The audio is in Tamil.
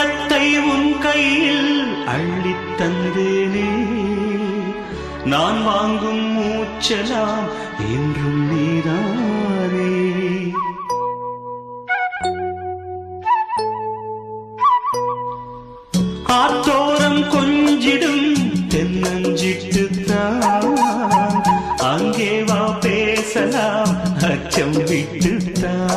உள்ளத்தை உன் கையில் அள்ளித் தந்தேனே நான் வாங்கும் மூச்சலாம் என்றும் நீதானே ஆத்தோரம் கொஞ்சிடும் தென்னஞ்சிட்டுத்தான் அங்கே வா பேசலாம் அச்சம் விட்டுத்தான்